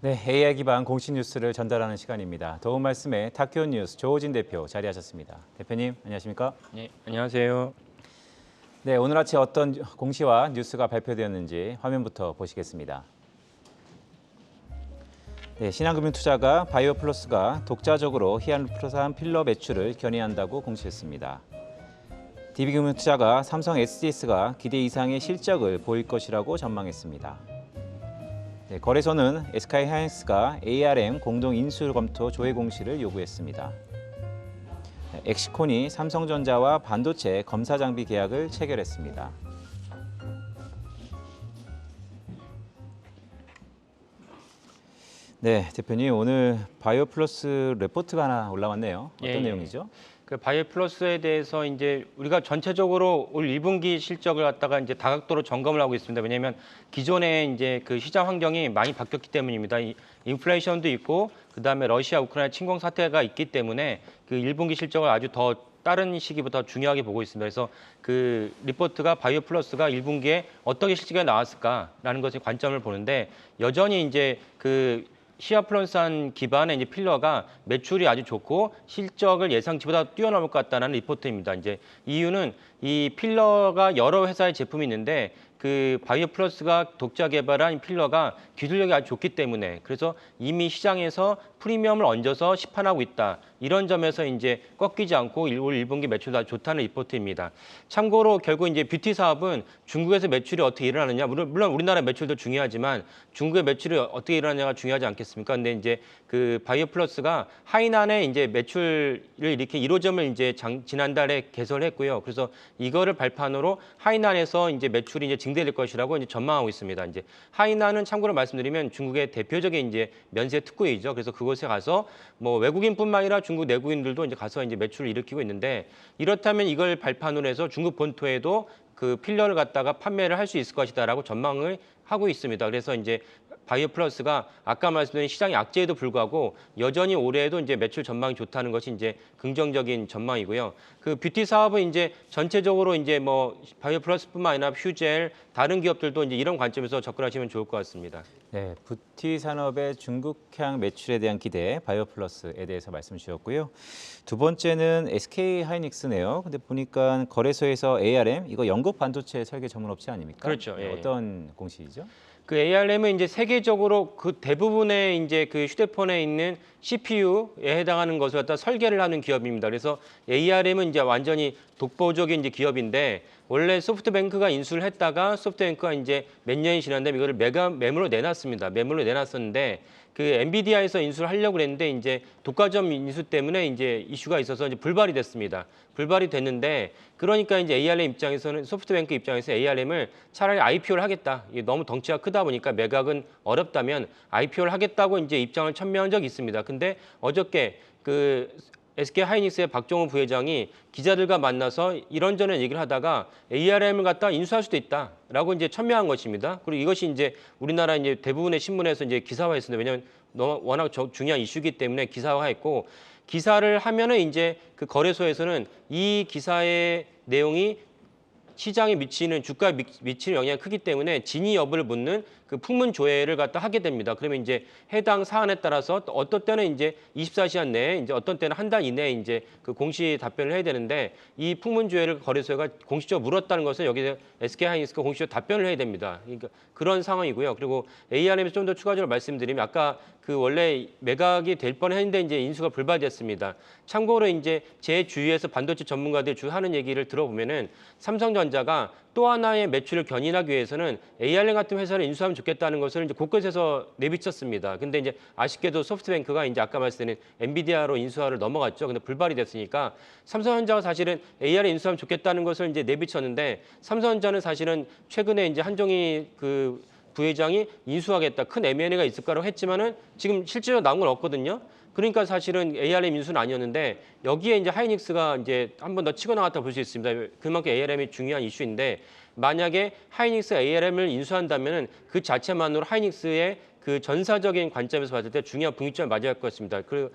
네, AI 기반 공식 뉴스를 전달하는 시간입니다. 도움 말씀에 다큐 뉴스 조호진 대표 자리하셨습니다. 대표님, 안녕하십니까? 네, 안녕하세요. 네, 오늘 아침 어떤 공시와 뉴스가 발표되었는지 화면부터 보시겠습니다. 네, 신한금융투자가 바이오플러스가 독자적으로 히알루론산 필러 매출을 견인한다고 공시했습니다. DB금융투자가 삼성 SGS가 기대 이상의 실적을 보일 것이라고 전망했습니다. 네, 거래소는 SK하이닉스가 ARM 공동 인수 검토 조회 공시를 요구했습니다. 네, 엑시콘이 삼성전자와 반도체 검사 장비 계약을 체결했습니다. 네, 대표님 오늘 바이오플러스 레포트가 하나 올라왔네요. 어떤 내용이죠? 그 바이오플러스에 대해서 이제 우리가 전체적으로 올 1분기 실적을 갖다가 이제 다각도로 점검을 하고 있습니다. 왜냐하면 기존에 이제 그 시장 환경이 많이 바뀌었기 때문입니다. 인플레이션도 있고 그다음에 러시아 우크라이나 침공 사태가 있기 때문에 그 1분기 실적을 아주 더 다른 시기보다 중요하게 보고 있습니다. 그래서 그 리포트가 바이오플러스가 1분기에 어떻게 실적이 나왔을까라는 것에 관점을 보는데 여전히 이제 그 히알루론산 기반의 이제 필러가 매출이 아주 좋고 실적을 예상치보다 뛰어넘을 것 같다는 리포트입니다. 이제 이유는 이 필러가 여러 회사의 제품이 있는데 그 바이오플러스가 독자 개발한 필러가 기술력이 아주 좋기 때문에 그래서 이미 시장에서 프리미엄을 얹어서 시판하고 있다. 이런 점에서 이제 꺾이지 않고 올 1분기 매출도 아주 좋다는 리포트입니다. 참고로 결국 이제 뷰티 사업은 중국에서 매출이 어떻게 일어나느냐, 물론 우리나라 매출도 중요하지만 중국의 매출이 어떻게 일어나느냐가 중요하지 않겠습니까? 근데 이제 그 바이오플러스가 하이난의 이제 매출을 이렇게 1호점을 이제 지난달에 개설했고요. 그래서 이거를 발판으로 하이난에서 이제 매출이 이제 증대될 것이라고 이제 전망하고 있습니다. 이제 하이난은 참고로 말씀드리면 중국의 대표적인 이제 면세 특구이죠. 그래서 그곳에 가서 뭐 외국인뿐만 아니라 중국 내국인들도 이제 가서 이제 매출을 일으키고 있는데 이렇다면 이걸 발판으로 해서 중국 본토에도 그 필러를 갖다가 판매를 할 수 있을 것이다라고 전망을 하고 있습니다. 그래서 이제 바이오플러스가 아까 말씀드린 시장의 악재에도 불구하고 여전히 올해에도 이제 매출 전망이 좋다는 것이 이제 긍정적인 전망이고요. 그 뷰티 사업은 이제 전체적으로 이제 뭐 바이오플러스뿐만 아니라 휴젤 다른 기업들도 이제 이런 관점에서 접근하시면 좋을 것 같습니다. 네, 뷰티 산업의 중국향 매출에 대한 기대, 바이오플러스에 대해서 말씀 주셨고요. 두 번째는 SK하이닉스네요. 근데 보니까 거래소에서 ARM, 이거 영국 반도체 설계 전문 업체 아닙니까? 그렇죠. 네, 예. 어떤 공시이죠? 그 ARM은 이제 세계적으로 그 대부분의 이제 그 휴대폰에 있는 CPU에 해당하는 것을 갖다 설계를 하는 기업입니다. 그래서 ARM은 이제 완전히 독보적인 이제 기업인데 원래 소프트뱅크가 인수를 했다가 소프트뱅크가 이제 몇 년이 지났는데 이거를 매물로 내놨습니다. 매물로 내놨었는데 그 엔비디아에서 인수를 하려고 그랬는데 이제 독과점 인수 때문에 이제 이슈가 있어서 이제 불발이 됐습니다. 불발이 됐는데 그러니까 이제 ARM 입장에서는 소프트뱅크 입장에서 ARM을 차라리 IPO를 하겠다. 이게 너무 덩치가 크다 보니까 매각은 어렵다면 IPO를 하겠다고 이제 입장을 천명한 적이 있습니다. 근데 어저께 그 SK하이닉스의 박정우 부회장이 기자들과 만나서 이런저런 얘기를 하다가 ARM을 갖다 인수할 수도 있다라고 이제 천명한 것입니다. 그리고 이것이 이제 우리나라 이제 대부분의 신문에서 이제 기사화했습니다. 왜냐하면 워낙 중요한 이슈이기 때문에 기사화했고 기사를 하면은 이제 그 거래소에서는 이 기사의 내용이 시장에 미치는 주가에 미치는 영향이 크기 때문에 진위 여부를 묻는 그 풍문 조회를 갖다 하게 됩니다. 그러면 이제 해당 사안에 따라서 어떤 때는 이제 24시간 내에 이제 어떤 때는 한 달 이내에 이제 그 공시 답변을 해야 되는데 이 풍문 조회를 거래소가 공식적으로 물었다는 것은 여기에 SK하이닉스가 공식적으로 답변을 해야 됩니다. 그러니까 그런 상황이고요. 그리고 ARM에서 좀 더 추가적으로 말씀드리면 아까 그 원래 매각이 될 뻔했는데 이제 인수가 불발됐습니다. 참고로 이제 제 주위에서 반도체 전문가들 주 하는 얘기를 들어보면은 삼성전자가 또 하나의 매출을 견인하기 위해서는 ARM 같은 회사를 인수하면 좋겠다는 것을 이제 곳곳에서 내비쳤습니다. 근데 이제 아쉽게도 소프트뱅크가 이제 아까 말씀드린 엔비디아로 인수하를 넘어갔죠. 근데 불발이 됐으니까 삼성전자가 사실은 ARM 인수하면 좋겠다는 것을 이제 내비쳤는데 삼성전자는 사실은 최근에 이제 한종희 그 부회장이 인수하겠다, 큰 M&A가 있을 거라고 했지만은 지금 실제로 나온 건 없거든요. 그러니까 사실은 ARM 인수는 아니었는데 여기에 이제 하이닉스가 이제 한 번 더 치고 나갔다 볼 수 있습니다. 그만큼 ARM이 중요한 이슈인데 만약에 하이닉스 ARM을 인수한다면은 그 자체만으로 하이닉스의 그 전사적인 관점에서 봤을 때 중요한 분기점을 맞이할 것입니다. 그리고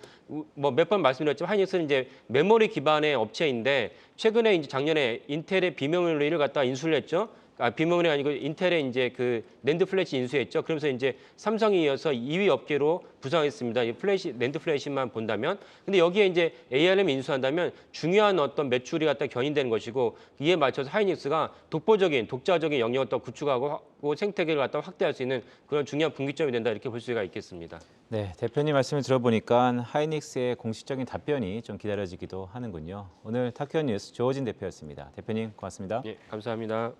뭐 몇 번 말씀드렸지만 하이닉스는 이제 메모리 기반의 업체인데 최근에 이제 작년에 인텔의 비메모리를 갖다 인수를 했죠. 빈메모리 아니고 인텔의 이제 그 낸드 플래시 인수했죠. 그러면서 이제 삼성이 이어서 2위 업계로 부상했습니다. 이 낸드 플래시만 본다면. 근데 여기에 이제 ARM 인수한다면 중요한 어떤 매출이 갖다 견인되는 것이고 이에 맞춰서 하이닉스가 독자적인 영역을 또 구축하고 생태계를 갖다 확대할 수 있는 그런 중요한 분기점이 된다 이렇게 볼 수가 있겠습니다. 네, 대표님 말씀을 들어보니까 하이닉스의 공식적인 답변이 좀 기다려지기도 하는군요. 오늘 타큐언 뉴스 조호진 대표였습니다. 대표님 고맙습니다. 예, 감사합니다.